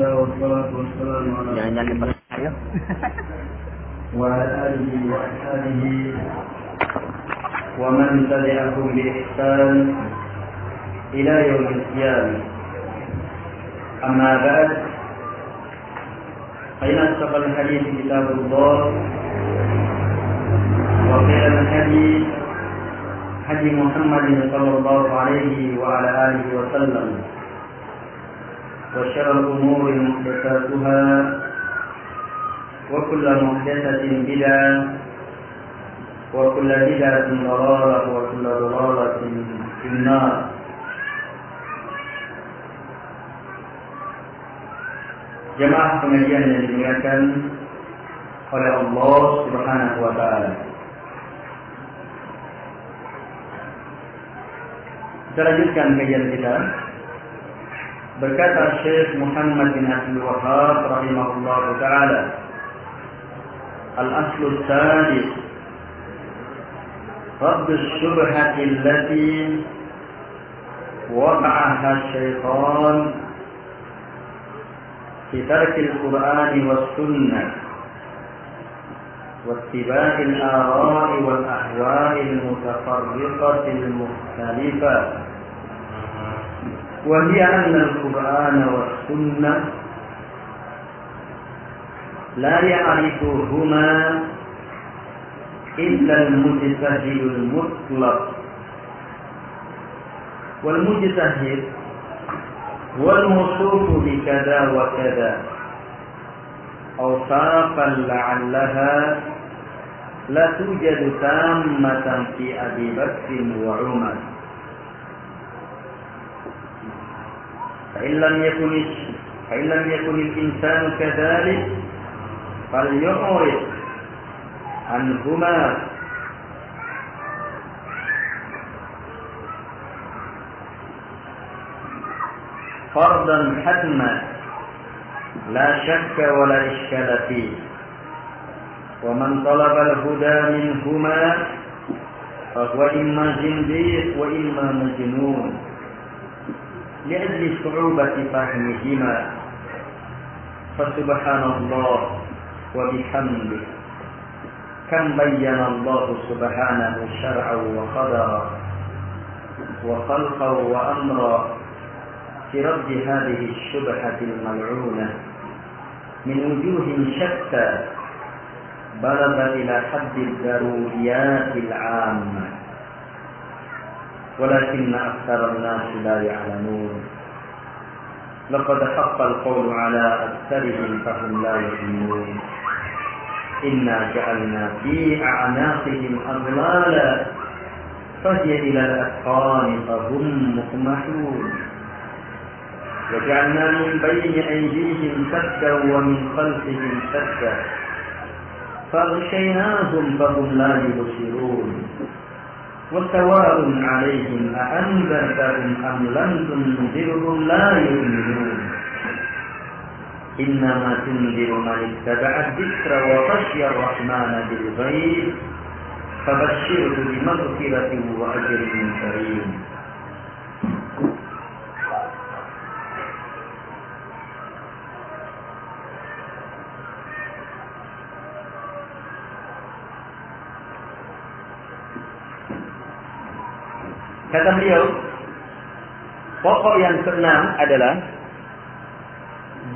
Jangan dipercaya. Ayo. وعلى آله وأصحابه ومن تبعهم بإحسان إلى يوم القيامة. أما بعد فإن أصدق الحديث كتاب الله وخير الهدي هدي محمد صلى الله عليه وعلى آله وسلم وشر الأمور محدثاتها وكل محدثة بدعة وكل بدعة ضلالة وكل ضلالة في النار. Jemaah pengajian yang dimuliakan oleh Allah Subhanahu wa taala. Kita lanjutkan kajian kita. Berkata Syekh Muhammad bin Abdul Wahhab rahimahullah taala, al-aslu tsadis radd ash-shubhah allati waqa'aha asy-syaitan fi tark al-Qur'an was-sunnah wa ittiba' al-ara'i wal-ahwa'i al-mutafarriqah al-mukhtalifah wa hiya anna al-Qur'an was-sunnah la ya'rifuhuma illa al-mujtahid al-mutlaq wal-mujtahid wal-mawsuf bi kadza wa kadza awsafan la'allaha la tujadu tammatan fi Abi Bakr wa Umar فإن لم يكن الإنسان كذلك فليعرض عنهما فرضا حتما لا شك ولا إشكال فيه ومن طلب الهدى منهما فهو إما زنديق وإما مجنون لأجل صعوبة فهمهما فسبحان الله وبحمده كم بين الله سبحانه شرعا وقدرا وخلقا وأمرا في رد هذه الشبهة الملعونة من وجوه شتى بلغ إلى حد الضروريات العامة ولكن أكثر الناس لا يعلمون لقد حق القول على أكثرهم فهم لا يؤمنون إنا جعلنا في أعناقهم أغلالا فهي إلى الأذقان فهم مقمحون وجعلنا من بين أيديهم سدا ومن خلفهم سدا فأغشيناهم فهم لا يبصرون وسواء عليهم أأنذرتهم أم لم تنذرهم لا يؤمنون إنما تنذر من اتبع الذكر وخشي الرحمن بالغيب فبشره بمغفرة وأجر كريم. Kata beliau, pokok yang keenam adalah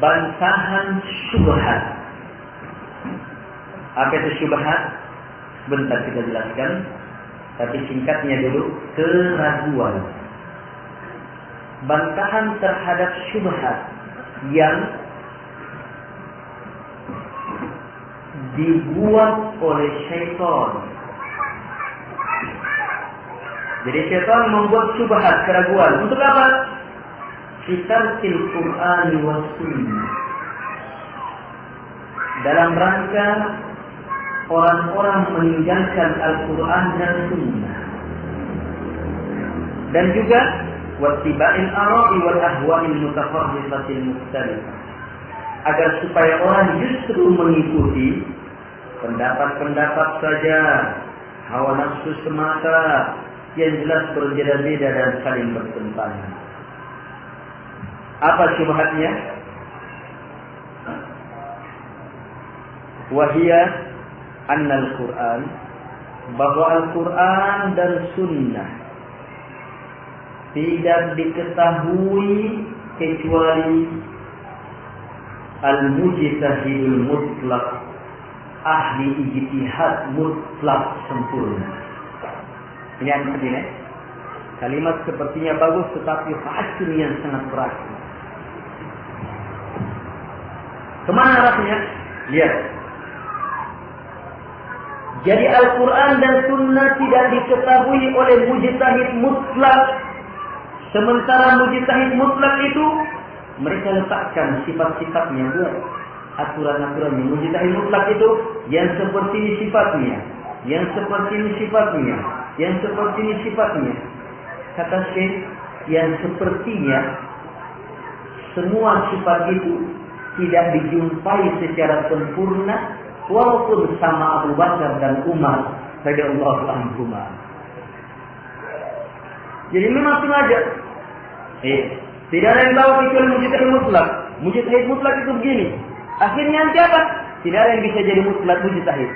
bantahan syubhat. Apa itu syubhat? Sebentar kita jelaskan, tapi singkatnya dulu, keraguan. Bantahan terhadap syubhat yang dibuat oleh syaitan. Jadi syaitan membuat syubhat, keraguan. Untuk apa? Fitarkil Qur'an wa sunnah. Dalam rangka orang-orang meninggalkan Al-Quran dan Sunnah. Dan juga wattiba'il ara'i wal ahwa'il mutafarriqatil mukhtalifah. Agar supaya orang justru mengikuti pendapat-pendapat saja, hawa nafsu semata, yang jelas berbeda-beda dan saling bertentangan. Apa syubhatnya? Wahia annal Quran, bahwa Al-Quran dan Sunnah tidak diketahui kecuali al-mujtahidul mutlak, ahli ijtihad mutlak sempurna. Ini yang penting. Kalimat sepertinya bagus, tetapi hasilnya sangat berat. Kemana arahnya? Lihat. Jadi Al-Quran dan Sunnah tidak diketahui oleh mujtahid mutlak. Sementara mujtahid mutlak itu mereka letakkan sifat-sifatnya buat aturan-aturannya. Mujtahid mutlak itu yang seperti ini sifatnya, yang seperti ini sifatnya, yang seperti ini sifatnya. Kata Syekh, yang sepertinya semua sifat itu tidak dijumpai secara sempurna walaupun sama Abu Bakar dan Umar radhiyallahu anhuma. Jadi memang sengaja. Tidak ada yang tahu kecuali mujtahid mutlak. Mujtahid mutlak itu begini. Akhirnya nanti apa? Tidak ada yang bisa jadi mutlak mujtahid.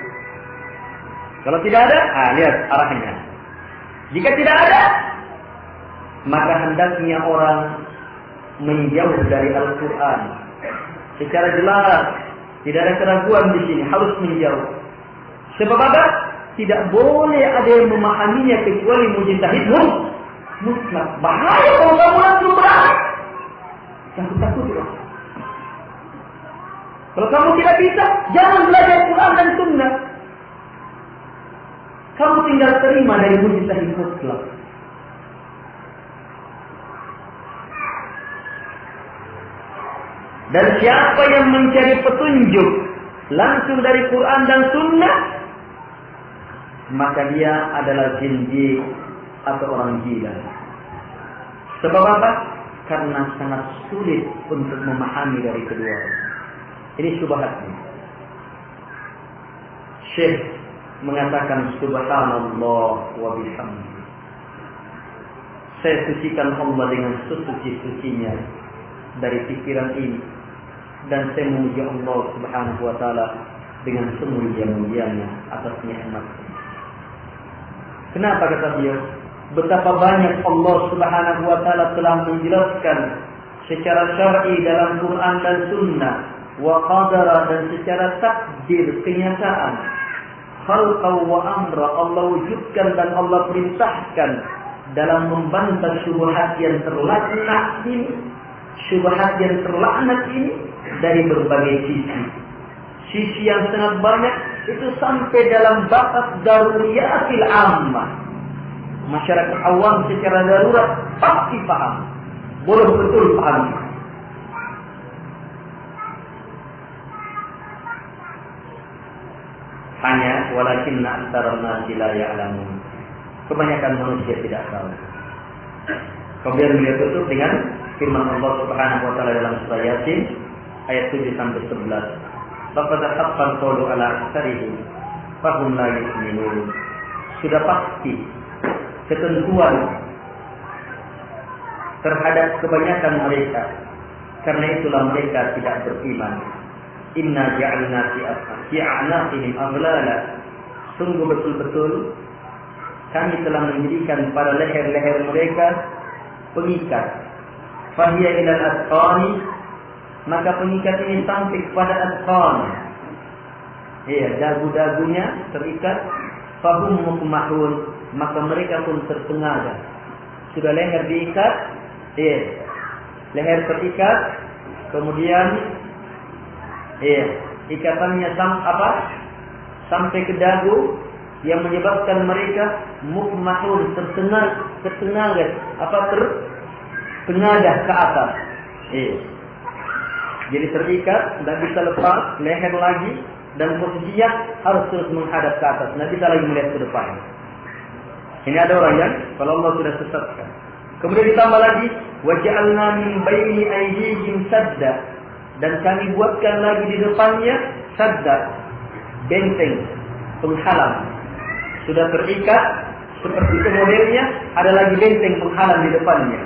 Kalau tidak ada, lihat arahnya. Jika tidak ada, maka hendaknya orang menjauh dari Al-Quran secara jelas. Tidak ada keraguan di sini, harus menjauh. Sebab apa? Tidak boleh ada yang memahaminya kecuali mujtahid mutlak. Bahaya kalau kamu langsung berat. Takut ya. Kalau kamu tidak bisa, jangan belajar Quran dan Sunnah. Kamu tinggal terima dari mujtahid mutlak. Dan siapa yang mencari petunjuk langsung dari Quran dan Sunnah, maka dia adalah zindiq atau orang gila. Sebab apa? Karena sangat sulit untuk memahami dari kedua. Ini syubhatnya. Syekh mengatakan subhanallah wa bihamdihi. Saya sucikan Allah dengan sesuci-sucinya dari pikiran ini. Dan saya memuji Allah Subhanahu wa taala dengan semulia-mulianya atas nikmat. Kenapa kata dia? Betapa banyak Allah Subhanahu wa taala telah menjelaskan secara syar'i dalam Quran dan Sunnah, wa qadara, dan secara takdir kenyataan. Khalqa wa amra, Allah wujudkan dan Allah perintahkan dalam membantah syubhat yang terlaknat ini. Syubhat yang terlaknat ini dari berbagai sisi. Sisi yang sangat banyak itu sampai dalam batas daruriyatil ammah. Masyarakat awam secara darurat pasti paham. Boleh betul paham. Hanya walakinna aktsarun nasi la ya'lamun. Kebanyakan manusia tidak tahu. Kemudian beliau tutup dengan firman Allah Subhanahu wa taala dalam surah Yasin ayat 7 sampai 11. Laqad haqqal qawlu ala aktsarihim fahum la yu'minun. Sudah pasti ketentuan terhadap kebanyakan mereka, karena itulah mereka tidak beriman. Inna ja'alna fi a'naqihim aghlala. Sungguh betul-betul kami telah menjadikan pada leher-leher mereka pengikat. Fahiya ilal asqani, maka pengikat ini sampai kepada asqan. Dagu-dagunya terikat. Fahum mukmahun, maka mereka pun tersengaja. Sudah leher diikat, leher terikat, kemudian ikatannya sampai ke dagu, yang menyebabkan mereka mukmahun, tersengaja, tersengaja ke atas. Jadi terikat, tidak bisa lepas, leher lagi, dan posisinya harus terus menghadap ke atas, tidak bisa lagi melihat ke depan. Ini ada orang yang kalau Allah sudah sesatkan. Kemudian ditambah lagi, waja'alna min baini aydihim sadda, dan kami buatkan lagi di depannya sadda, benteng, penghalang. Sudah terikat seperti itu modelnya, ada lagi benteng penghalang di depannya.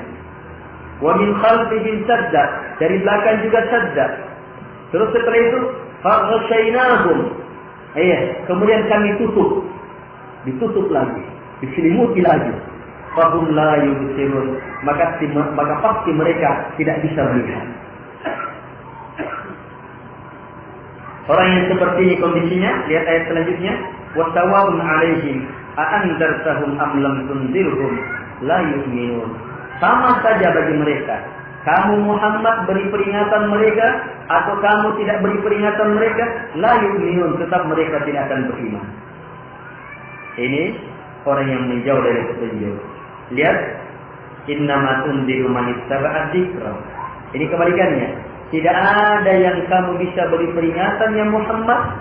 Wa min khalfihim sadda, dari belakang juga sadda. Terus setelah itu Faghshaynahum. Kemudian kami tutup. Ditutup lagi, diselimuti lagi. Fahum la yubsirun. Maka pasti mereka tidak bisa melihat. Orang yang seperti ini kondisinya, lihat ayat selanjutnya. Wasawa'un 'alaihim a'anzartahum am lam tunzirhum la yu'minun. Sama saja bagi mereka. Kamu Muhammad beri peringatan mereka atau kamu tidak beri peringatan mereka, la yu'minun, tetap mereka tidak akan beriman. Ini orang yang menjauh dari petunjuk. Lihat, innama tunziru man ittaba'a dzikra. Ini kebalikannya. Tidak ada yang kamu bisa beri peringatan ya Muhammad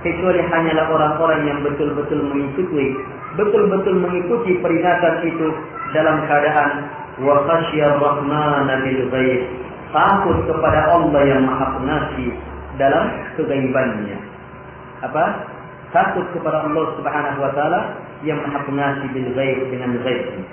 kecuali hanyalah orang-orang yang betul-betul mengikuti peringatan itu dalam keadaan wa khasyar rahmana bil ghaib, takut kepada Allah yang Maha Pengasih dalam kegaibannya. Apa? Takut kepada Allah Subhanahu wa taala yang Maha Pengasih bil ghaib, dengan ghaib.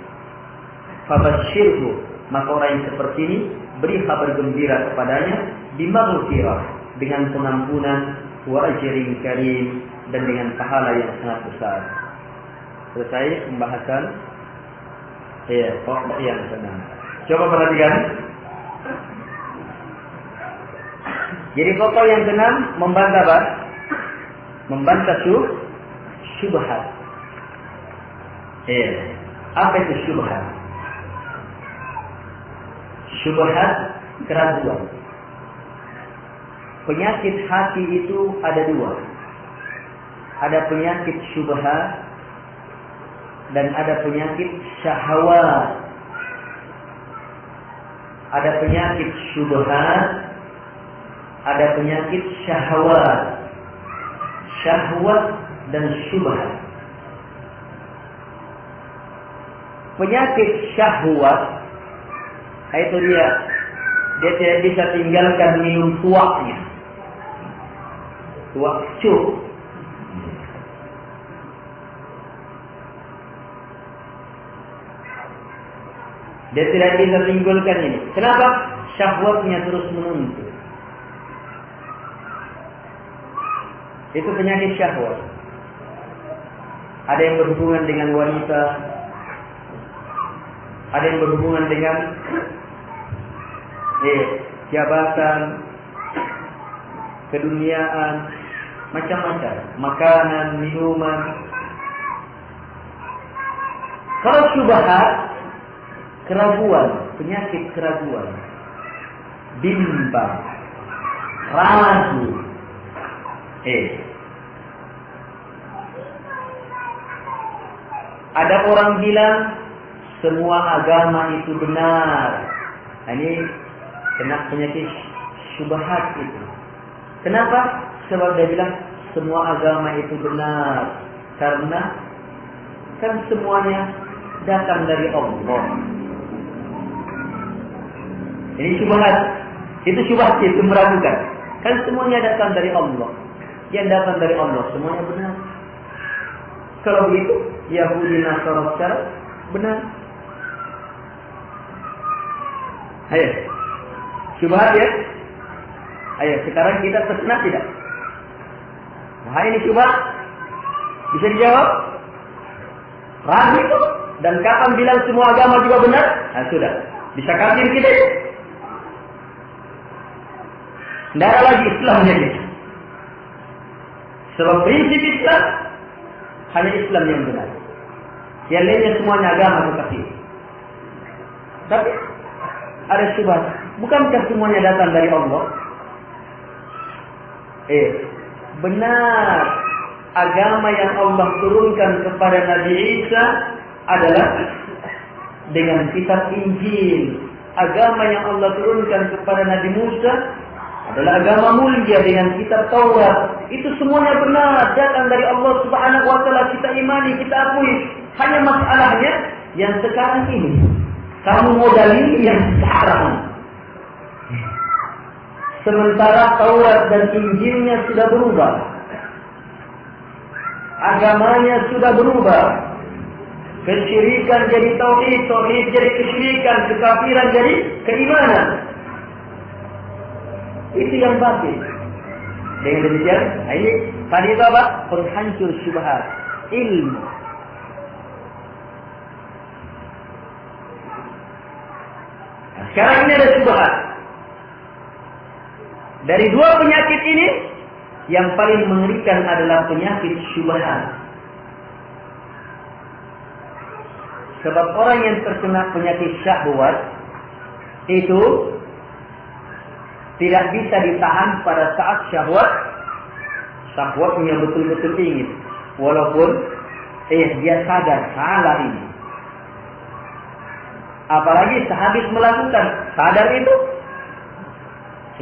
Fabashshirhu, maka orang yang seperti ini beri kabar gembira kepadanya bimaghfirah, dengan pengampunan, wa ajrin karim, dan dengan pahala yang sangat besar. Selesai pembahasan pokok yang senang. Coba perhatikan. Jadi pokok yang senang membantah apa? Membantah syubhat. Apa itu syubhat? Syubhat keraguan. Penyakit hati itu ada dua. Ada penyakit syubhat dan ada penyakit syahwat. Ada penyakit syubhat, ada penyakit syahwat. Syahwat dan syubhat. Penyakit syahwat itu dia tidak bisa tinggalkan minum tuaknya. Tuak cuk. Dia tidak bisa tinggalkan ini. Kenapa? Syahwatnya terus menuntut. Itu penyakit syahwat. Ada yang berhubungan dengan wanita, ada yang berhubungan dengan jabatan, keduniaan, macam-macam, makanan, minuman. Kalau syubhat, keraguan, penyakit keraguan, bimbang, ragu. Ada orang bilang semua agama itu benar. Nah, ini kena penyakit syubhat itu. Kenapa? Sebab dia bilang semua agama itu benar karena kan semuanya datang dari Allah. Ini syubhat. Itu syubhat, itu meragukan. Kan semuanya datang dari Allah. Yang datang dari Allah semuanya benar. Kalau begitu, Yahudi Nasara secara benar. Ayo, syubhat ya. Ayo, sekarang kita terkena tidak? Nah, ini syubhat. Bisa dijawab? Ragu itu. Dan kapan bilang semua agama juga benar? Nah, sudah. Bisa kafir kita. Tidak ada lagi Islamnya kita. Sebab prinsip Islam hanya Islam yang benar. Yang lainnya semuanya agama itu kafir. Tapi ada syubhat. Bukankah semuanya datang dari Allah? Benar. Agama yang Allah turunkan kepada Nabi Isa adalah dengan kitab Injil. Agama yang Allah turunkan kepada Nabi Musa adalah agama mulia dengan kitab Taurat. Itu semuanya benar, datang dari Allah Subhanahu wa taala. Kita imani, kita akui. Hanya masalahnya yang sekarang ini. Kamu modalin yang sekarang. Sementara Taurat dan Injilnya sudah berubah. Agamanya sudah berubah. Kesyirikan jadi tauhid, tauhid jadi kesyirikan, kekafiran jadi keimanan. Itu yang batil. Dengan demikian, ini tadi itu apa? Penghancur syubhat, ilmu. Nah, sekarang ini ada syubhat. Dari dua penyakit ini, yang paling mengerikan adalah penyakit syubhat. Sebab orang yang terkena penyakit syahwat itu tidak bisa ditahan pada saat syahwatnya betul-betul ingin, walaupun dia sadar salah ini. Apalagi sehabis melakukan sadar itu.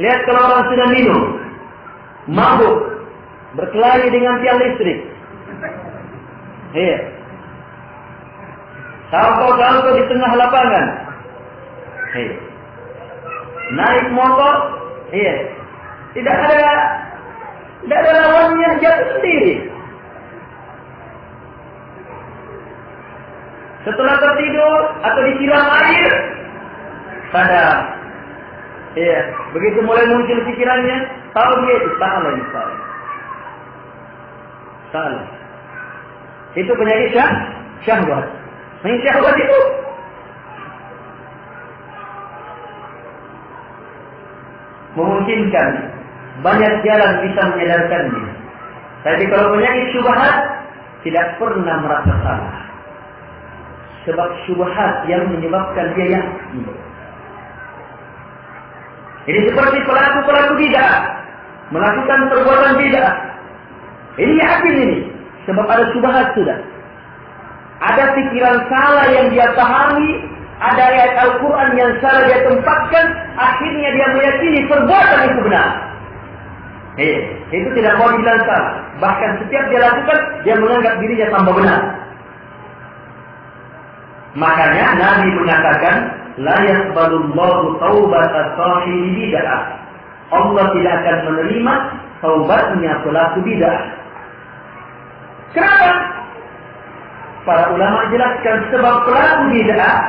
Lihat kalau orang sudah minum, mabuk, berkelahi dengan tiang listrik, salto-salto di tengah lapangan, naik motor, tidak ada lawannya, jatuh sendiri. Setelah tertidur atau disiram air, sadar. Begitu mulai muncul pikirannya, tahu dia itu salah ini salah. Itu penyakit syahwat. Penyakit syahwat itu memungkinkan banyak jalan bisa menyadarkannya. Tapi kalau penyakit syubhat tidak pernah merasa salah. Sebab syubhat yang menyebabkan dia yakin. Ini seperti pelaku bid'ah melakukan perbuatan bid'ah. Ini yakin ini, sebab ada syubhat sudah. Ada pikiran salah yang dia pahami, ada ayat Al-Quran yang salah dia tempatkan, akhirnya dia meyakini perbuatan itu benar. Itu tidak mau dibilang salah. Bahkan setiap dia lakukan, dia menganggap dirinya tambah benar. Makanya Nabi mengatakan, la yaqbalullahu taubata sahibi bid'ah. Allah tidak akan menerima taubatnya pelaku bid'ah. Kenapa? Para ulama jelaskan sebab pelaku bid'ah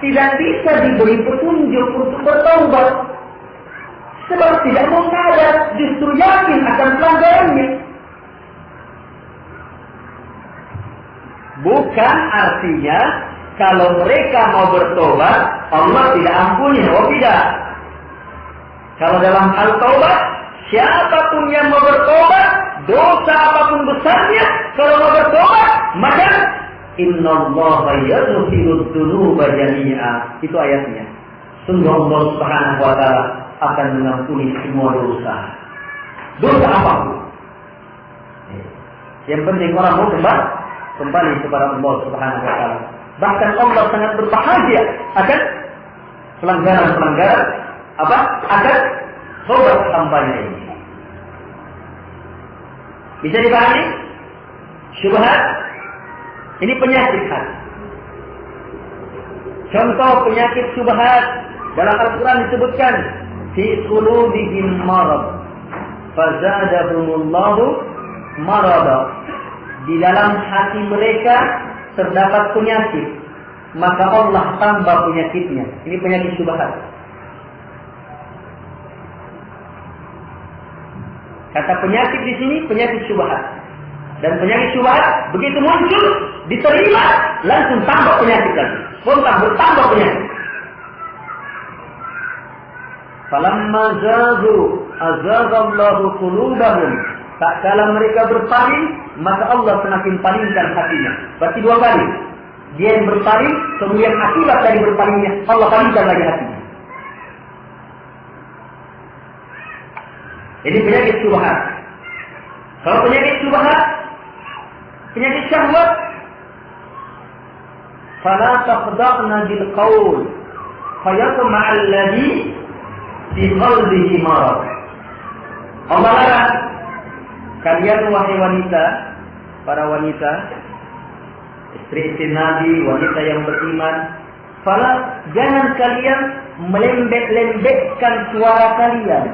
tidak bisa diberi petunjuk untuk bertaubat. Sebab tidak mau sadar, justru yakin akan pelanggarannya. Bukan artinya kalau mereka mau bertobat, Allah tidak ampuni. Oh tidak. Kalau dalam hal taubat, siapapun yang mau bertobat, dosa apapun besarnya, kalau mau bertobat, maka innallaha yaghfiru dzunuba jami'a. Itu ayatnya. Sungguh Allah Subhanahu wa taala akan mengampuni semua dosa. Dosa apapun. Yang penting orang mau kembali kepada Allah Subhanahu wa taala. Bahkan Allah sangat berbahagia akan pelanggaran-pelanggaran akan taubat hambanya ini. Bisa dipahami? Syubhat ini penyakit hati. Contoh penyakit syubhat dalam Al-Quran disebutkan fi qulubihim marad fazadahumullahu marada. Di dalam hati mereka terdapat penyakit, maka Allah tambah penyakitnya. Ini penyakit syubhat. Kata penyakit di sini penyakit syubhat. Dan penyakit syubhat begitu muncul, diterima, langsung tambah penyakit lagi. Spontan bertambah penyakit. Falamma zagu azaghallahu qulubahum. Tak kala mereka berpaling, maka Allah semakin palingkan hatinya. Berarti dua kali. Dia yang berpaling, kemudian akibat dari berpalingnya, Allah palingkan lagi hatinya. Ini penyakit syubhat. Kalau penyakit syubhat, penyakit syahwat, fala taqda'na bil qaul fayatma'a alladhi fi qalbihi marad. Allah larang kalian wahai wanita, para wanita, istri-istri Nabi, wanita yang beriman, jangan kalian melembek-lembekkan suara kalian.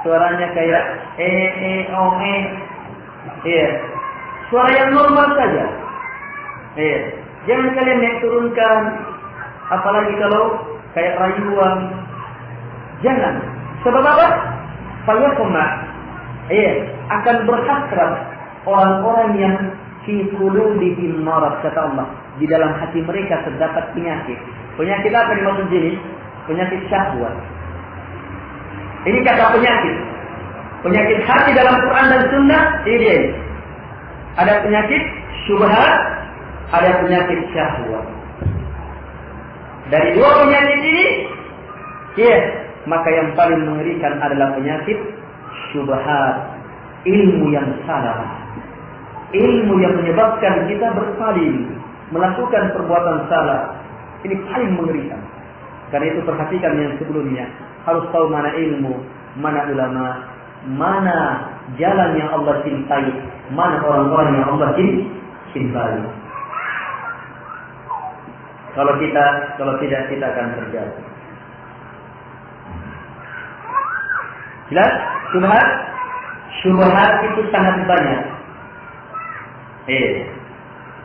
Suaranya kayak suara yang normal saja. Jangan kalian naik turunkan, apalagi kalau kayak rayuan. Jangan. Sebab apa? fayaqma, akan berhasrat orang-orang yang fi qulubihim marad, kata Allah, di dalam hati mereka terdapat penyakit. Penyakit apa yang dimaksud sini? Penyakit syahwat. Ini kata penyakit. Penyakit hati dalam Quran dan Sunnah ini dia. Ada penyakit syubhat, ada penyakit syahwat. Dari dua penyakit ini, maka yang paling mengerikan adalah penyakit syubhat, ilmu yang salah, ilmu yang menyebabkan kita berpaling, melakukan perbuatan salah. Ini paling mengerikan. Karena itu perhatikan yang sebelumnya, harus tahu mana ilmu, mana ulama, mana jalan yang Allah cintai, mana orang-orang yang Allah cintai. Kalau tidak kita akan terjatuh. Jelas? Syubhat itu sangat banyak.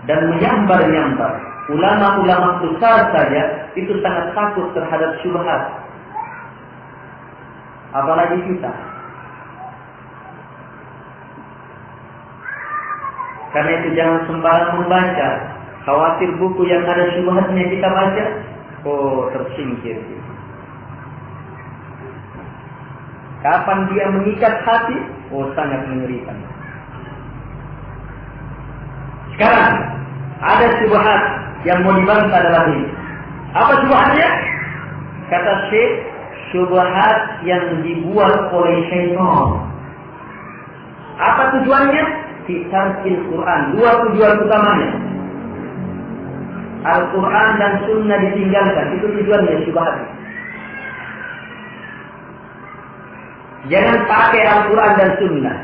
Dan menyambar-nyambar. Ulama-ulama besar saja itu sangat takut terhadap syubhat. Apalagi kita. Karena itu jangan sembarang membaca. Khawatir buku yang ada syubhatnya kita baca, tersingkir. Kapan dia mengikat hati, sangat mengerikan. Sekarang ada syubhat yang mau dibantah dalam ini. Apa syubhatnya? Kata Syekh, syubhat yang dibuat oleh syaitan. Apa tujuannya? Fitarkil Quran. Dua tujuan utamanya. Al-Quran dan Sunnah ditinggalkan. Itu tujuannya syubhat. Jangan pakai Al-Quran dan Sunnah.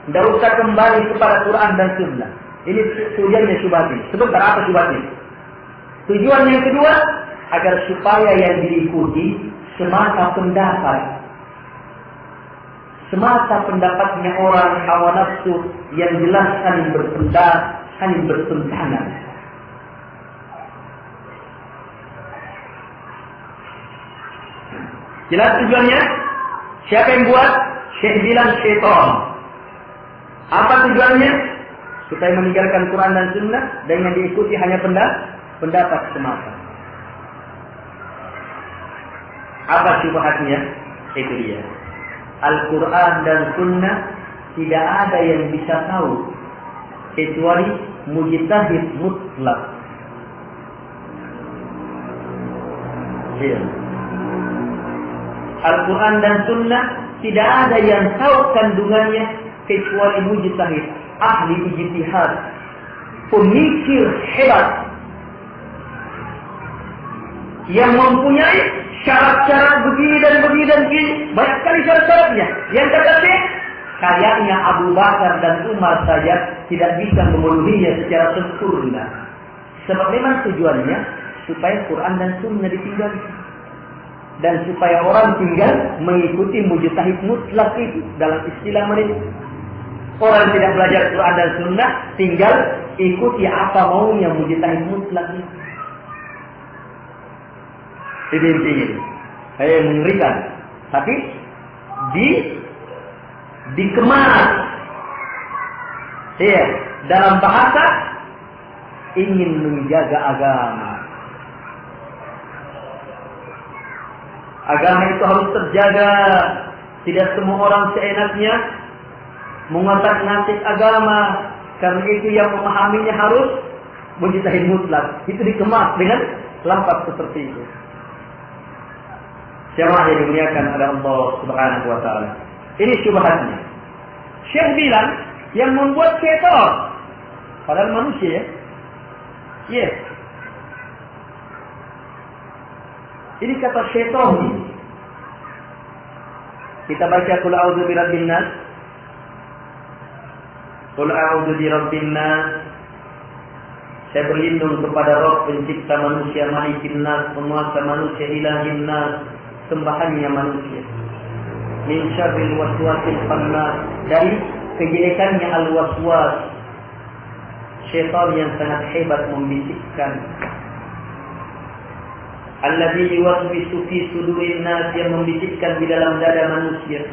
Tidak usah kembali kepada Quran dan Sunnah. Ini tujuannya syubhat ini. Sebentar, apa syubhatnya? Tujuan yang kedua, agar supaya yang diikuti semata pendapat. Semata pendapatnya orang hawa nafsu yang jelas saling bertentangan. Jelas tujuannya? Siapa yang buat? Syekh bilang syaitan. Apa tujuannya? Supaya meninggalkan Quran dan Sunnah dan yang diikuti hanya pendapat semata. Apa syubhatnya? Itu dia. Al-Quran dan Sunnah tidak ada yang bisa tahu kecuali mujtahid mutlak. Al-Quran dan Sunnah tidak ada yang tahu kandungannya kecuali mujtahid, ahli ijtihad, pemikir hebat yang mempunyai syarat-syarat begini dan begini. Banyak sekali syarat-syaratnya. Yang kata Syekh, kayaknya Abu Bakar dan Umar saja tidak bisa memenuhinya secara sempurna. Sebab memang tujuannya supaya Quran dan Sunnah ditinggalkan. Dan supaya orang tinggal mengikuti mujtahid mutlak itu dalam istilah mereka. Orang tidak belajar Quran dan Sunnah, tinggal ikuti apa maunya mujtahid mutlak itu. Itu intinya. Mengerikan. Tapi dikemas. Dalam bahasa ingin menjaga agama. Agama itu harus terjaga. Tidak semua orang seenaknya mengotak-ngatik agama. Karena itu yang memahaminya harus mujtahid mutlak. Itu dikemas dengan lafaz seperti itu. Jamaah yang dimuliakan oleh Allah Subhanahu wa taala. Ini syubhatnya. Syekh bilang yang membuat syaitan padahal manusia. Ini kata syaitan. Kita baca qul a'udzu birabbin nas. Qul a'udzu birabbin nas. Saya berlindung kepada Rabb pencipta manusia, Malikin nas, penguasa manusia, Ilahin nas, sembahannya manusia. Min syarril waswasil khannas, dari kejelekannya al-waswas, syaitan yang sangat hebat membisikkan. Alladzi yuwaswisu fi sudurin nas, yang membisikkan di dalam dada manusia.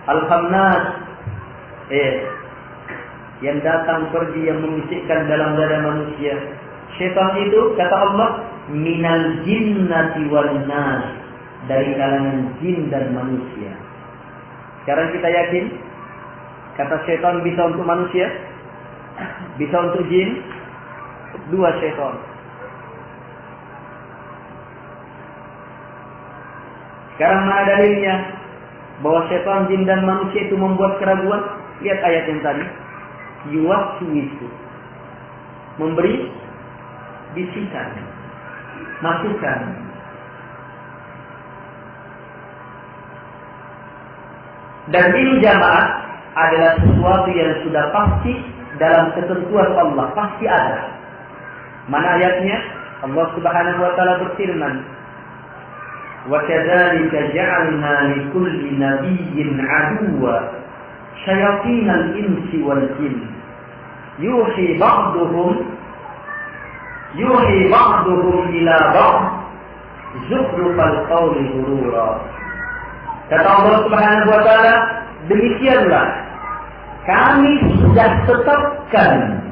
Al-Khannas, yang datang pergi, yang membisikkan dalam dada manusia. Syaitan itu, kata Allah, minal jinnati wal nas, dari kalangan jin dan manusia. Sekarang kita yakin, kata syaitan bisa untuk manusia, bisa untuk jin, dua syaitan. Sekarang mana dalilnya bahwa syaitan, jin dan manusia itu membuat keraguan? Lihat ayat yang tadi. Yuwaswisu, memberi bisikan, masukan. Dan ini jamaah adalah sesuatu yang sudah pasti dalam ketentuan Allah, pasti ada. Mana ayatnya? Allah Subhanahu wa taala berfirman, "Wa kadzalika ja'alna likulli nabiyyin 'aduwwan syayatinal insi wal jin yuhi ba'duhum ila ba'd zukhrufal qawli ghurura." Kata Allah Subhanahu wa taala, demikianlah kami sudah tetapkan,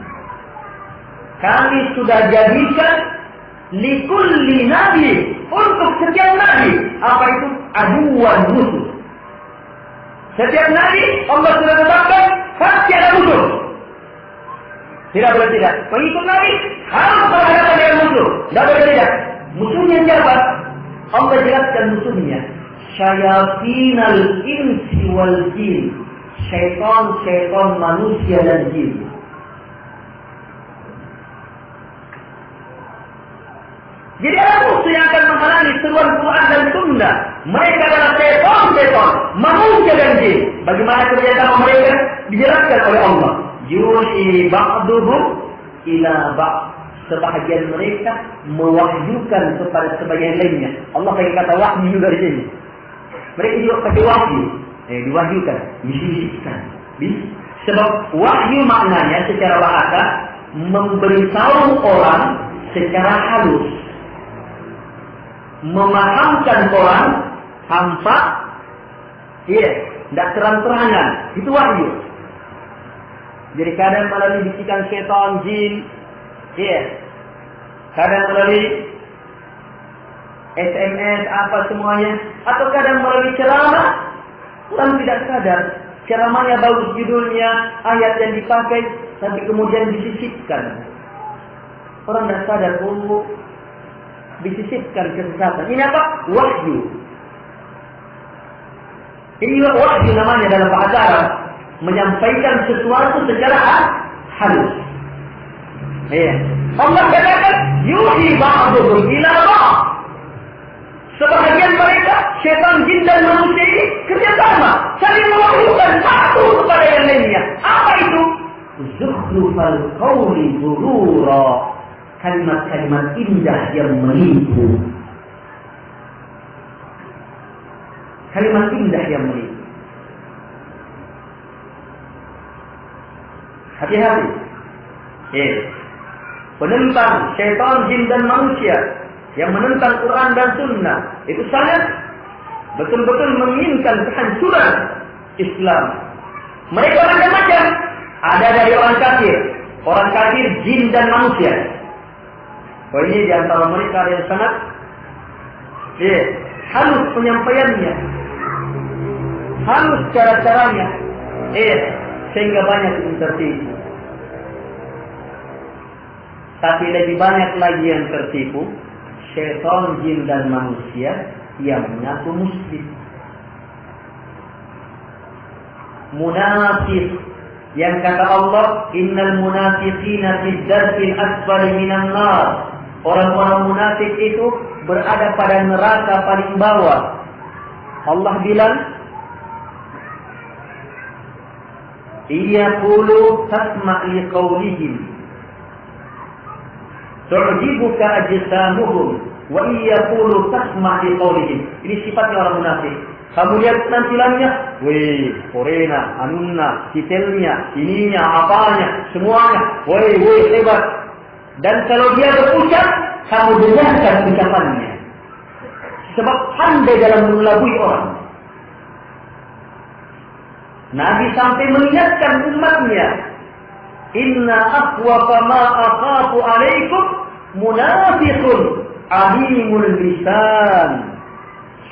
kami sudah jadikan likulli nabi, untuk setiap nabi, apa itu? Aduan, musuh. Setiap nabi Allah sudah tetapkan pasti ada musuh. Tidak boleh tidak. Pengikut nabi harus berhadapan dengan musuh. Tidak boleh tidak. Musuhnya siapa? Allah jelaskan musuhnya. Syayatinal insi wal jin. Syaitan manusia dan jin. Jadi ada musuh yang akan menghalangi seruan Quran dan Sunnah. Mereka adalah syaitan, manusia dan jin. Bagaimana kerjasama mereka? Dijelaskan oleh Allah. Yuhi ba'duhum ila ba'd. Sebahagian mereka mewahyukan kepada sebagian lainnya. Allah pakai kata wahyu juga di sini. Mereka juga pakai wahyu. Diwahyukan, dibisikkan. Sebab wahyu maknanya secara bahasa memberitahu orang secara halus, memahamkan orang tanpa tidak terang-terangan. Itu wahyu. Jadi kadang melalui bisikan syaitan, jin, kadang melalui SMS apa semuanya, atau kadang melalui ceramah. Orang tidak sadar ceramahnya bagus judulnya, ayat yang dipakai, tapi kemudian disisipkan. Orang tidak sadar, disisipkan kesesatan. Ini apa? Wahyu. Ini wahyu namanya dalam bahasa Arab, menyampaikan sesuatu secara halus. Allah katakan yuhi ba'duhum ila ba'd. Sebahagian mereka, syaitan, jin dan manusia ini kerjasama, saling mewahyukan satu kepada yang lainnya. Apa itu? Zukhrufal qawli ghurura. Kalimat-kalimat indah yang menipu. Kalimat indah yang menipu. Hati-hati. Penentang syaitan, jin dan manusia yang menentang Quran dan Sunnah itu sangat betul-betul menginginkan kehancuran Islam. Mereka macam-macam. Ada dari orang kafir, jin dan manusia. Ini di antara mereka yang sangat halus penyampaiannya, halus cara-caranya, sehingga banyak yang tertipu. Tapi lebih banyak lagi yang tertipu, syaitan, jin dan manusia yang mengaku muslim. Munafik, yang kata Allah, innal munafiqina fid darkil asfali minan nar. Orang-orang munafik itu berada pada neraka paling bawah. Allah bilang, iyaqulu tasma' liqawlihim tu'jibuka ajsamuhum wa iyaqulu tasma' liqawlihim. Ini sifatnya orang munafik. Kamu lihat penampilannya, korena, anunna, titelnya, ininya, apanya, semuanya, hebat. Dan kalau dia berucap, kamu dengarkan ucapannya. Sebab pandai dalam mengelabui orang. Nabi sampai mengingatkan umatnya, inna akhwafa ma akhafu alaikum munafiqun alimul lisan.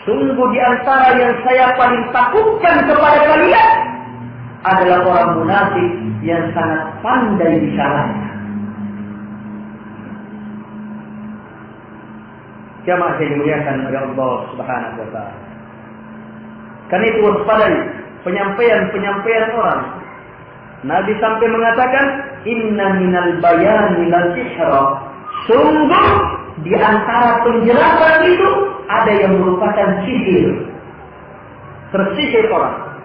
Sungguh di antara yang saya paling takutkan kepada kalian adalah orang munafik yang sangat pandai bicaranya. Jamaah yang dimuliakan oleh Allah Subhanahu wa taala. Karena itu waspadai penyampaian orang. Nabi sampai mengatakan, inna minal bayani la sihra. Sungguh di antara penjelasan itu ada yang merupakan sihir. Tersihir orang.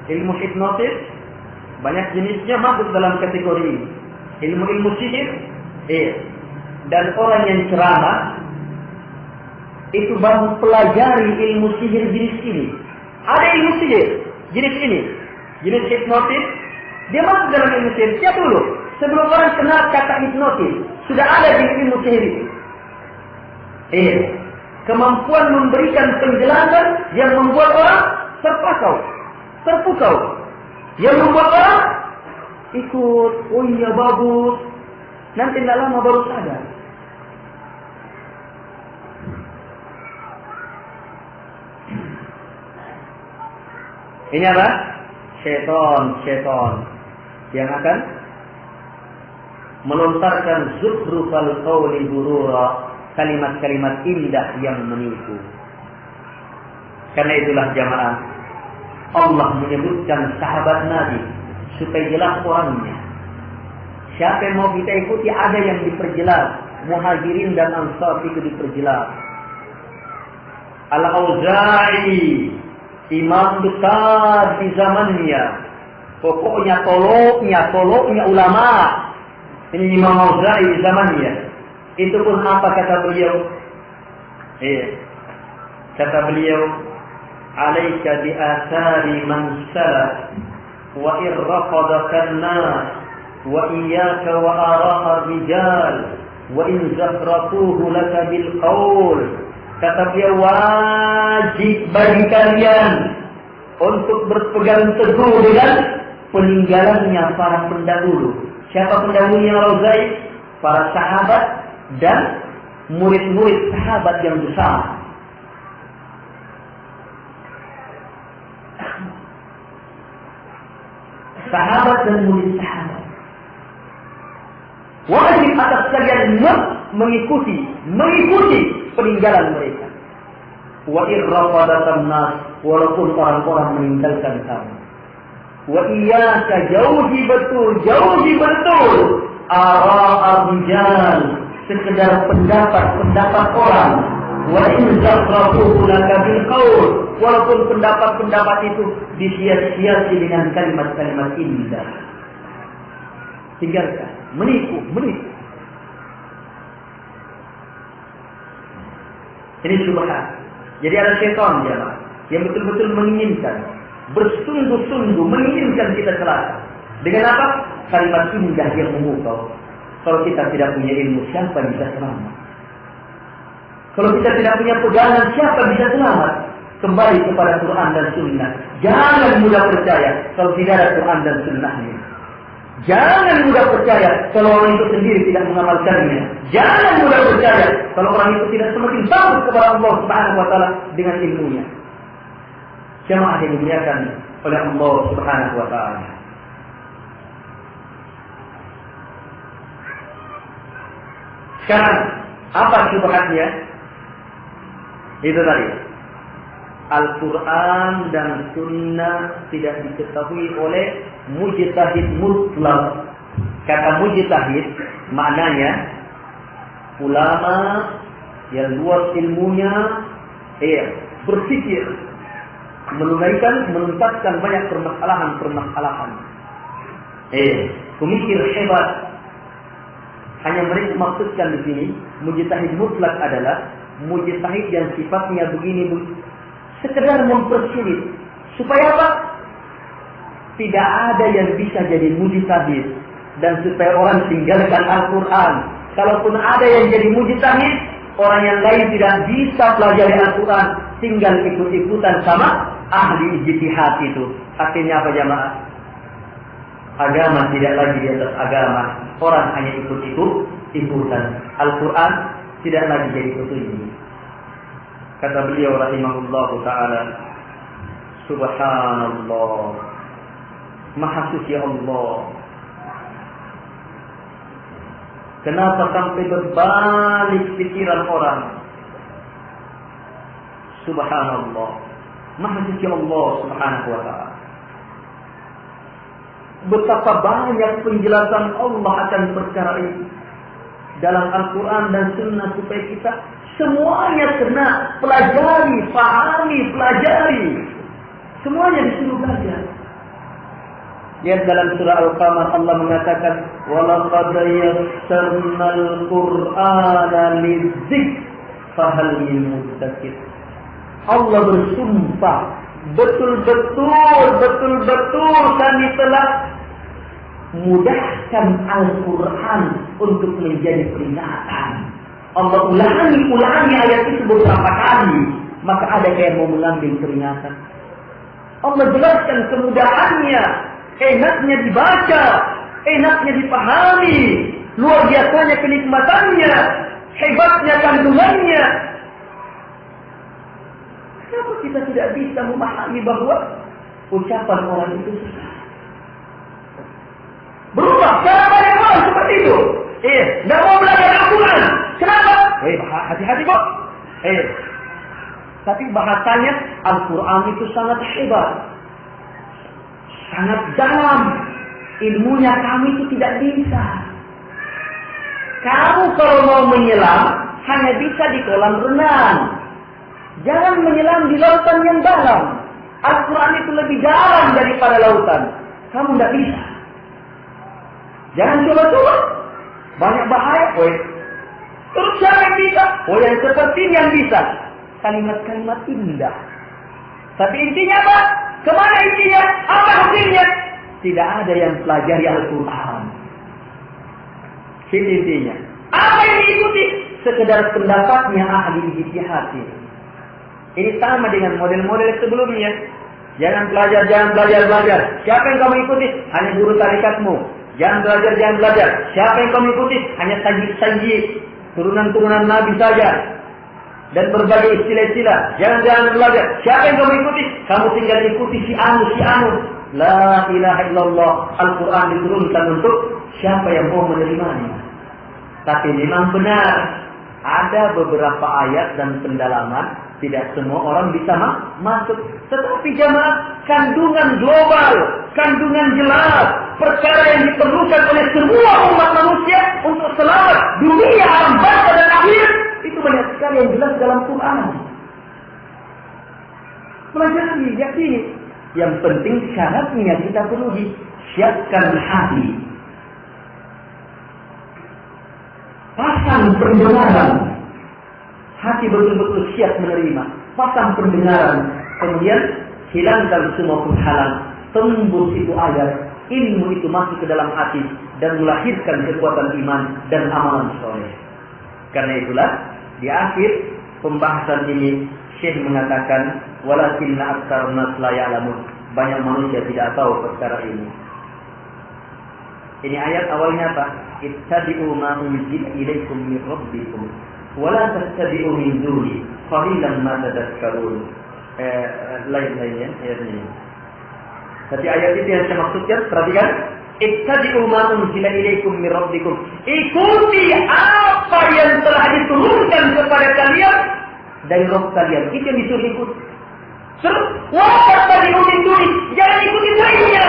Ilmu hipnotis banyak jenisnya masuk dalam kategori ini. Ilmu sihir. Dan orang yang ceramah itu baru pelajari ilmu sihir jenis ini. Ada ilmu sihir jenis ini, jenis hipnotis. Dia masuk dalam ilmu sihir. Siapa dulu? Sebelum orang kenal kata hipnotis, sudah ada di ilmu sihir itu. Kemampuan memberikan penjelasan yang membuat orang terpukau, yang membuat orang ikut. Oh iya bagus. Nanti tidak lama baru sadar. Ini apa? Syaitan yang akan melontarkan zukhrufal qawli ghurura, kalimat-kalimat indah yang menipu. Karena itulah jamaah, Allah menyebutkan sahabat Nabi supaya jelas orangnya. Siapa yang mau kita ikuti, ada yang diperjelas. Muhajirin dan Ansar itu diperjelas. Al-Auza'i, imam besar di zamannya, pokoknya toloknya ulama. Ini Imam Auza'i di zamannya. Itu pun apa kata beliau? Kata beliau, alaika bi athari man salaf wa irraqadaka an-nas wa iyyaka wa ara'a rijal wa in zahrafuhu laka bil qaul. Kata beliau, wajib bagi kalian untuk berpegang teguh dengan peninggalannya para pendahulu. Siapa pendahulunya Auza'i? Para sahabat dan murid-murid sahabat yang besar. Sahabat dan murid sahabat. Wajib atas kalian mengikuti peninggalan mereka. Wa irrafadatan nas, walaupun orang-orang meninggalkan kamu. Wa iyyaka, jauhi betul ara'a rijal, sekedar pendapat orang. Wa in zafrafuhu laka bil qaul, walaupun pendapat itu disia-siasi dengan kalimat-kalimat indah. Tinggalkan, menipu. Ini syubhat. Jadi ada syaitan jemaah yang betul-betul menginginkan, bersungguh-sungguh menginginkan kita celaka. Dengan apa? Kalimat indah yang memukau. Kalau kita tidak punya ilmu, siapa bisa selamat? Kalau kita tidak punya pegangan, siapa bisa selamat? Kembali kepada Quran dan Sunnah. Jangan mudah percaya kalau tidak ada Quran dan Sunnahnya. Jangan mudah percaya kalau orang itu sendiri tidak mengamalkannya. Jangan mudah percaya kalau orang itu tidak semakin takut kepada Allah Subhanahu wa taala dengan ilmunya. Jamaah yang dimuliakan oleh Allah Subhanahu wa taala. Sekarang apa syubhatnya? Itu tadi. Al-Quran dan Sunnah tidak diketahui oleh mujtahid mutlak. Kata mujtahid maknanya ulama yang luas ilmunya, berpikir, menuntaskan banyak permasalahan. Pemikir hebat. Hanya mereka maksudkan di sini mujtahid mutlak adalah mujtahid yang sifatnya begini, sekedar mempersulit. Supaya apa? Tidak ada yang bisa jadi mujtahid. Dan supaya orang tinggalkan Al-Quran. Kalaupun ada yang jadi mujtahid, orang yang lain tidak bisa pelajari Al-Quran, tinggal ikut-ikutan sama ahli ijtihad itu. Akhirnya apa jamaah? Agama tidak lagi di atas agama. Orang hanya ikut-ikutan. Al-Quran tidak lagi jadi petunjuk. Kata beliau rahimahullahu ta'ala, Subhanallah, Maha Suci Allah. Kenapa sampai berbalik pikiran orang? Subhanallah, Maha Suci Allah Subhanahu wa ta'ala. Betapa banyak penjelasan Allah akan perkara ini dalam Al-Quran dan Sunnah, supaya kita semuanya kena pelajari, pahami, pelajari. Semuanya disuruh belajar. Lihat dalam surah Al-Qamar, Allah mengatakan, وَلَقَدْ يَسَّرْنَا الْقُرْآنَ لِلذِّكْرِ فَهَلْ مِن مُّدَّكِرٍ. Allah bersumpah, betul-betul kami telah mudahkan Al-Quran untuk menjadi peringatan. Allah ulangi ayat itu beberapa kali, maka ada yang mau mengambil peringatan. Allah jelaskan kemudahannya, enaknya dibaca, enaknya dipahami, luar biasanya kenikmatannya, hebatnya kandungannya. Kenapa kita tidak bisa memahami bahwa ucapan orang itu susah? Berubah, cara banyak orang seperti itu. Tidak mau belajar Al-Quran. Kenapa? Hati-hati kok. Tapi bahasanya Al-Quran itu sangat hebat, sangat dalam. Ilmunya kami itu tidak bisa. Kamu kalau mau menyelam hanya bisa di kolam renang. Jangan menyelam di lautan yang dalam. Al-Quran itu lebih dalam daripada lautan. Kamu tidak bisa. Jangan coba-coba. Banyak bahaya. Terus siapa yang bisa? Yang seperti ini yang bisa. Kalimat-kalimat indah. Tapi intinya apa? Kemana intinya? Apa hasilnya? Tidak ada yang pelajari Al-Quran. Ini intinya. Apa yang diikuti? Sekedar pendapatnya ahli ijtihad. Ini sama dengan model-model sebelumnya. Jangan belajar. Siapa yang kamu ikuti? Hanya guru tarikatmu. Jangan belajar. Siapa yang kamu ikuti? Hanya saji-saji, turunan-turunan Nabi saja. Dan berbagai istilah-istilah. Jangan belajar. Siapa yang kamu ikuti? Kamu tinggal ikuti si anu. La ilaha illallah. Al-Quran diturunkan untuk siapa yang mau menerimanya. Tapi memang benar, ada beberapa ayat dan pendalaman tidak semua orang bisa masuk. Tetapi jamaah, kandungan global, kandungan jelas, perkara yang diperlukan oleh semua umat manusia untuk selamat dunia, alam baka dan akhir, itu banyak sekali yang jelas dalam Quran. Pelajari, yakini. Yang penting syaratnya kita perlu disiapkan hati. Pasang pendengaran. Hati betul-betul siap menerima. Pasang pendengaran. Kemudian hilangkan semua penghalang. Tembus itu ayat. Ilmu itu masuk ke dalam hati. Dan melahirkan kekuatan iman dan amalan soleh. Karena itulah di akhir pembahasan ini Syekh mengatakan, walakinna aktsarun nas la ya'lamun. Banyak manusia tidak tahu perkara ini. Ini ayat awalnya apa? Ittabi'u ma unzila ilaikum min rabbikum wa la tattabi'u min duni qalilan ma tadhakkarun. Lain-lainnya ayatnya. Tapi ayat itu yang saya maksudkan, perhatikan. Ittabi'u ma unzila ilaikum min rabbikum. Ikuti apa yang telah diturunkan kepada kalian dari Rabb kalian. Itu yang disuruh ikut. Terus, wajib tadi duri, jangan ikuti lainnya.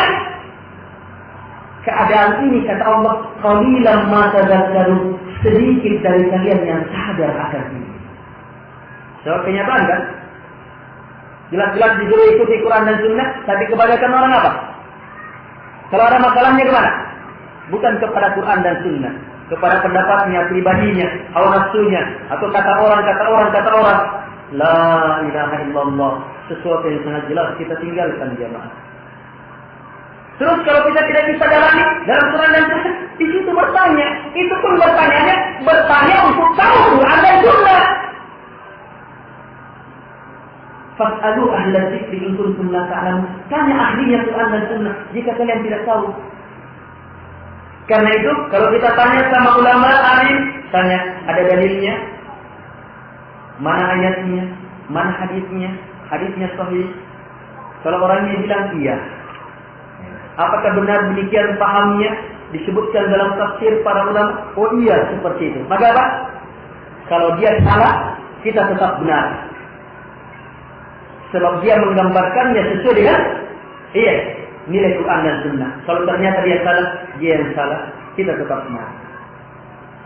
Keadaan ini kata Allah, qalilan ma tadhakkarun, sedikit dari kalian yang sadar akan ini. So, kenyataan kan? Jelas-jelas disuruh ikuti Quran dan Sunnah, tapi kebanyakan orang apa? Kalau ada masalahnya kemana? Bukan kepada Quran dan Sunnah, kepada pendapatnya, pribadinya, hawa nafsunya, atau kata orang. La ilaha illallah. Sesuatu yang sangat jelas kita tinggalkan jamaah. Terus kalau kita tidak bisa dalami dalam Quran dan Sunnah, di situ bertanya. Itu pun bertanya untuk tahu Quran dan Sunnah. Fas'alu ahla dzikri in kuntum la ta'lamun. Tanya ahlinya Quran dan Sunnah jika kalian tidak tahu. Karena itu, kalau kita tanya sama ulama alim, tanya ada dalilnya, mana ayatnya, mana hadisnya sahih. Kalau orangnya bilang iya, apakah benar demikian pahamnya disebutkan dalam tafsir para ulama? Oh iya, seperti itu. Maka apa? Kalau dia salah, kita tetap benar. Sebab dia menggambarkannya sesuai dengan nilai Quran dan Sunnah. Kalau ternyata dia yang salah, kita tetap benar.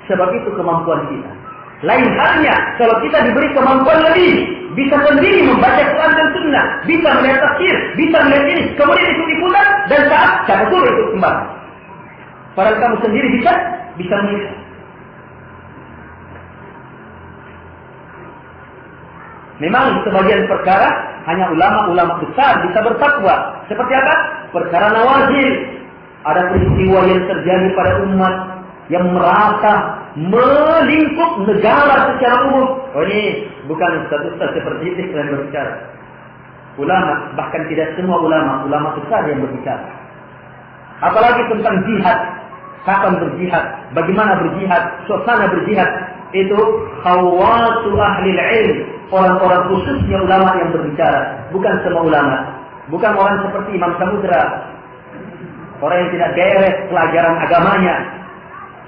Sebab itu kemampuan kita. Lain halnya kalau kita diberi kemampuan lebih, bisa sendiri membaca Quran dan Sunnah, bisa melihat tafsir, bisa melihat ini, kemudian ikut-ikutan dan saat siapa suruh ikut kembali. Padahal kamu sendiri bisa melihat. Memang sebagian perkara hanya ulama-ulama besar bisa bertakwa. Seperti apa? Perkara nawazil. Ada peristiwa yang terjadi pada umat yang merata melingkup negara secara umum. Oh ini bukan ustaz-ustaz seperti itu yang berbicara. Ulama, bahkan tidak semua ulama besar yang berbicara. Apalagi tentang jihad. Kapan berjihad? Bagaimana berjihad? Suasana berjihad. Itu khawasu ahli ilm. Orang-orang khususnya ulama yang berbicara. Bukan semua ulama. Bukan orang seperti Imam Samudra. Orang yang tidak beres pelajaran agamanya.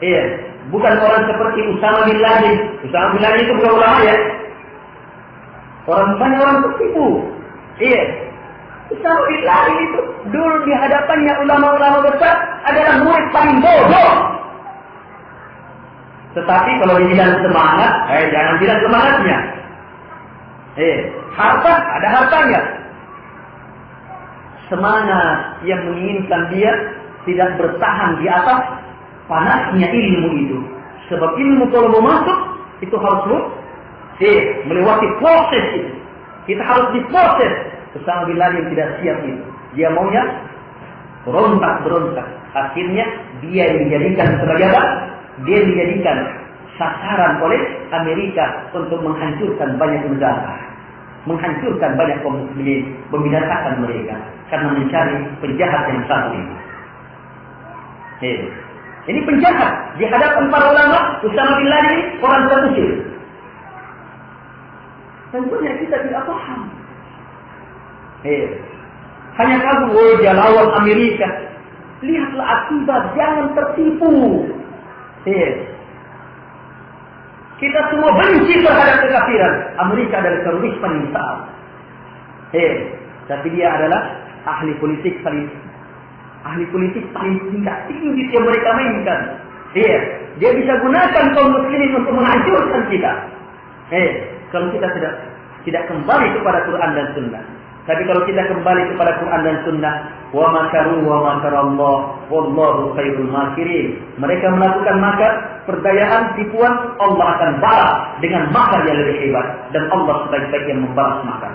Iya. Bukan orang seperti Usama bin Laden. Usama bin Laden itu bukan ulama ya. Banyak orang tertipu. Iya. Usama bin Laden itu dulu di hadapannya ulama-ulama besar adalah murid paling bodoh. Tetapi kalau dibilang semangat, jangan bilang semangatnya. Harta, ada hartanya. Semangat yang menginginkan dia tidak bertahan di atas panasnya ilmu itu. Sebab ilmu kalau mau masuk, itu harus melewati proses itu. Kita harus diproses. Usama bin Laden tidak siap itu. Dia maunya berontak. Akhirnya dia dijadikan sebagai apa? Dia dijadikan sasaran oleh Amerika untuk menghancurkan banyak negara. Menghancurkan banyak kaum muslimin, membinasakan mereka karena mencari penjahat yang satu ini. Ini penjahat di hadapan para ulama. Usama bin Laden orang terusir. Tentunya kita tidak paham. Hanya kamu dia lawan Amerika. Lihatlah akibat, jangan tertipu. Kita semua benci terhadap kekafiran. Amerika adalah teroris paling besar. Tapi dia adalah ahli politik paling tinggi yang mereka mainkan. Dia bisa gunakan kaum muslimin untuk menghancurkan kita. Kalau kita tidak kembali kepada Quran dan Sunnah. Tapi kalau kita kembali kepada Quran dan Sunnah, wa makaru wa makarallah wallahu khairul makirin. Mereka melakukan makar, perdayaan, tipuan, Allah akan balas dengan makar yang lebih hebat, dan Allah sebaik-baik yang membalas makar.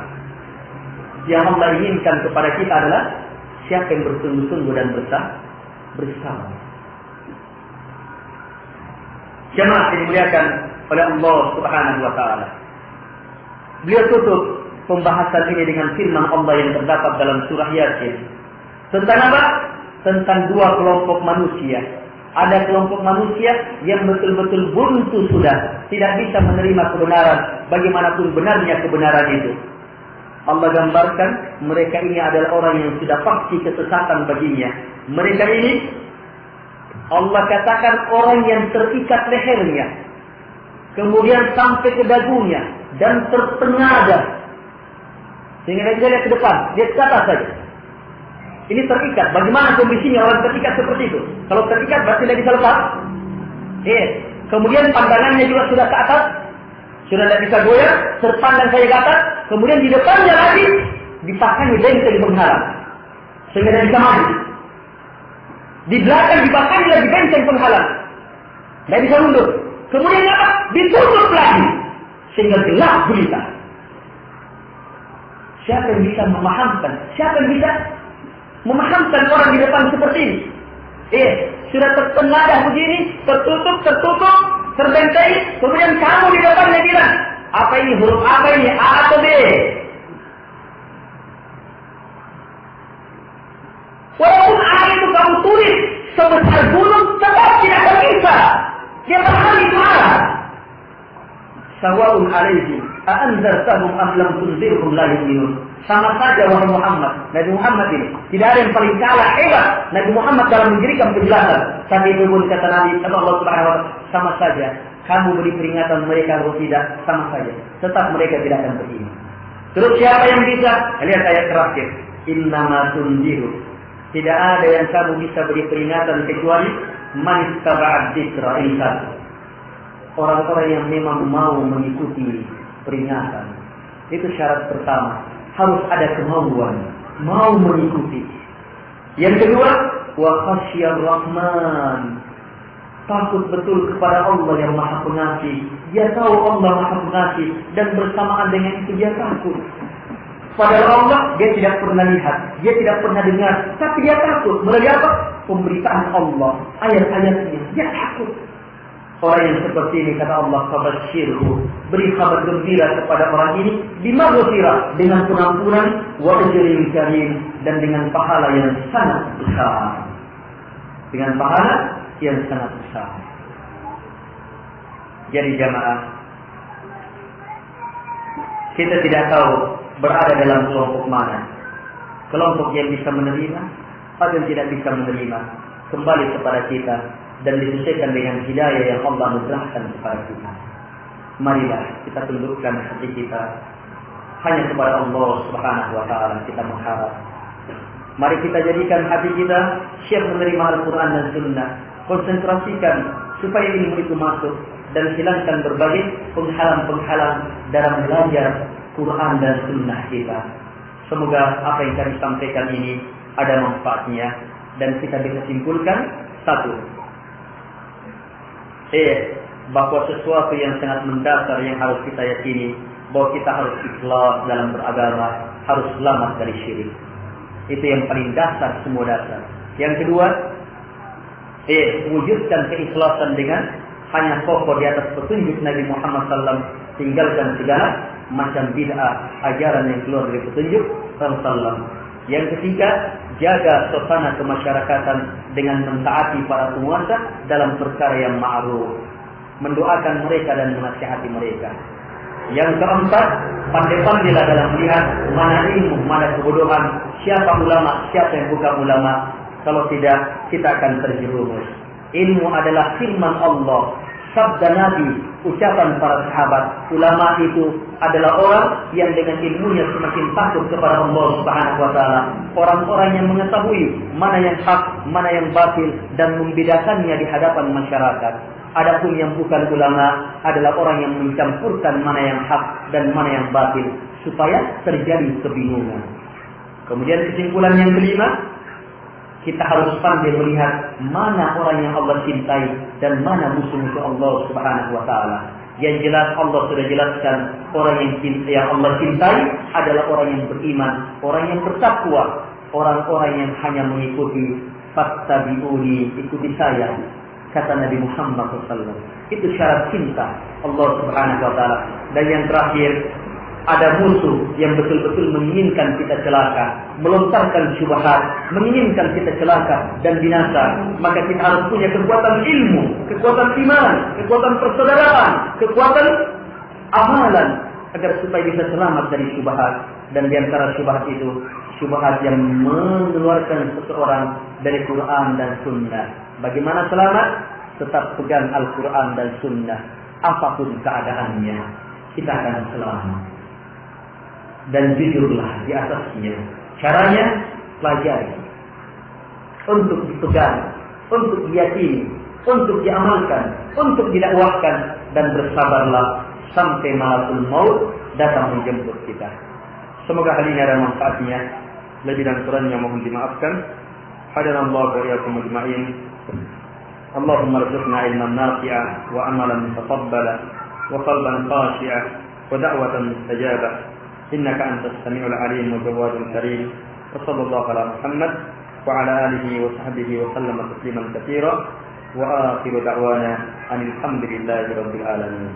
Yang Allah inginkan kepada kita adalah siapa yang bersungguh-sungguh dan bersama. Jemaah yang dimuliakan oleh Allah Subhanahu wa taala. Beliau tutup pembahasan ini dengan firman Allah yang terdapat dalam surah Yasin. Tentang apa? Tentang dua kelompok manusia. Ada kelompok manusia yang betul-betul buntu sudah, tidak bisa menerima kebenaran, bagaimanapun benarnya kebenaran itu. Allah gambarkan mereka ini adalah orang yang sudah pasti kesesatan baginya. Mereka ini Allah katakan orang yang terikat lehernya, kemudian sampai ke dagunya dan tertengadah. Sehingga dia lihat ke depan, dia ke atas saja. Ini terikat. Bagaimana kondisinya orang terikat seperti itu? Kalau terikat berarti tidak bisa lepas. Kemudian pandangannya juga sudah ke atas, sudah tidak bisa goyah, terpandang saya ke atas. Kemudian di depannya lagi dipasangnya benteng penghalang, sehingga dia bisa maju. Di belakang dipasangnya lagi benteng penghalang, tidak bisa mundur. Kemudian apa? Ditutup lagi, sehingga gelap gulita. Siapa yang bisa memahamkan? Siapa yang bisa memahamkan orang di depan seperti ini. Sudah tertengadah begini, tertutup, terbentai, kemudian kamu di depannya bilang, apa ini, huruf apa ini, A atau B? Walaupun A itu kamu tulis sebesar gunung, tetap tidak akan bisa. Dia paham itu A. Sawa'un alaihim a'anzartahum am lam tunzirhum la yu'minun. Sama saja wahai Muhammad, Nabi Muhammad ini tidak ada yang paling kalah hebat Nabi Muhammad dalam memberikan penjelasan. Saat itu pun kata Nabi Allah Subhanahu wa taala, sama saja kamu beri peringatan mereka atau tidak, sama saja tetap mereka tidak akan beriman. Terus siapa yang bisa? Lihat ayat terakhir, innama tunziru. Tidak ada yang kamu bisa beri peringatan kecuali man ittaba'ad dzikra, insan. Orang-orang yang memang mau mengikuti peringatan. Itu syarat pertama. Harus ada kemauan, mau mengikuti. Yang kedua, wa khasyar rahman. Takut betul kepada Allah yang Maha Pengasih. Dia tahu Allah Maha Pengasih dan bersamaan dengan itu dia takut. Pada Allah dia tidak pernah lihat, dia tidak pernah dengar, tapi dia takut. Melalui apa? Pemberitaan Allah, ayat-ayatnya. Dia takut. Orang yang seperti ini kata Allah, fabashshirhu, beri kabar gembira kepada orang ini bimaghfirah, dengan pengampunan, wa ajrin karim, dan dengan pahala yang sangat besar. Dengan pahala yang sangat besar. Jadi jamaah, kita tidak tahu berada dalam kelompok mana. Kelompok yang bisa menerima atau yang tidak bisa menerima, kembali kepada kita dan disesuaikan dengan hidayah yang Allah anugerahkan kepada kita. Marilah kita tundukkan hati kita hanya kepada Allah Subhanahu wa taala kita mengharap. Mari kita jadikan hati kita siap menerima Al-Quran dan Sunnah. Konsentrasikan supaya ilmu itu masuk dan hilangkan berbagai penghalang-penghalang dalam belajar Quran dan Sunnah kita. Semoga apa yang kami sampaikan ini ada manfaatnya dan kita bisa simpulkan satu, bahwa sesuatu yang sangat mendasar yang harus kita yakini, bahwa kita harus ikhlas dalam beragama, harus selamat dari syirik. Itu yang paling dasar, semua dasar. Yang kedua, wujudkan keikhlasan dengan hanya kokoh di atas petunjuk Nabi Muhammad SAW, tinggalkan segala macam bid'ah, ajaran yang keluar dari petunjuk Rasulullah. Yang ketiga, jaga suasana kemasyarakatan dengan mentaati para penguasa dalam perkara yang ma'ruf, mendoakan mereka dan menasihati mereka. Yang keempat, pandai-pandailah dalam melihat mana ilmu, mana kebodohan, siapa ulama, siapa yang bukan ulama. Kalau tidak, kita akan terjerumus. Ilmu adalah firman Allah, sabda Nabi, ucapan para sahabat. Ulama itu adalah orang yang dengan ilmunya semakin takut kepada Allah Subhanahu wa taala. Orang-orang yang mengetahui mana yang hak, mana yang batil dan membedakannya di hadapan masyarakat. Adapun yang bukan ulama adalah orang yang mencampurkan mana yang hak dan mana yang batil supaya terjadi kebingungan. Kemudian kesimpulan yang kelima, kita harus pandai melihat mana orang yang Allah cintai dan mana musuh-musuh Allah Subhanahu wa taala. Yang jelas Allah sudah jelaskan, orang yang Allah cintai adalah orang yang beriman, orang yang bertakwa, orang-orang yang hanya mengikuti fattabi'uni, ikuti saya, kata Nabi Muhammad SAW. Itu syarat cinta Allah Subhanahu wa taala. Dan yang terakhir, ada musuh yang betul-betul menginginkan kita celaka, melontarkan syubhat, menginginkan kita celaka dan binasa. Maka kita harus punya kekuatan ilmu, kekuatan iman, kekuatan persaudaraan, kekuatan amalan agar supaya bisa selamat dari syubhat. Dan di antara syubhat itu, syubhat yang mengeluarkan seseorang dari Quran dan Sunnah. Bagaimana selamat? Tetap pegang Al-Quran dan Sunnah. Apapun keadaannya, kita akan selamat. Dan jujurlah di atasnya. Caranya pelajari, untuk dipegang, untuk diyakini, untuk diamalkan, untuk didakwahkan, dan bersabarlah sampai malakul maut datang menjemput kita. Semoga hal ini ada manfaatnya. Lebih dan kurangnya mohon dimaafkan. Hadanallahu wa iyyakum ajma'in. Allahumma rzuqna ilman nafi'a wa amalan mutaqabbala wa qalban khashi'a wa da'watan mustajabah. إنك أنت السميع العليم والجواد الكريم Wassallallahu ala Muhammad wa ala alihi wa sahbihi wa sallama tasliman katsira wa akhiru da'wana alhamdulillahi rabbil alamin.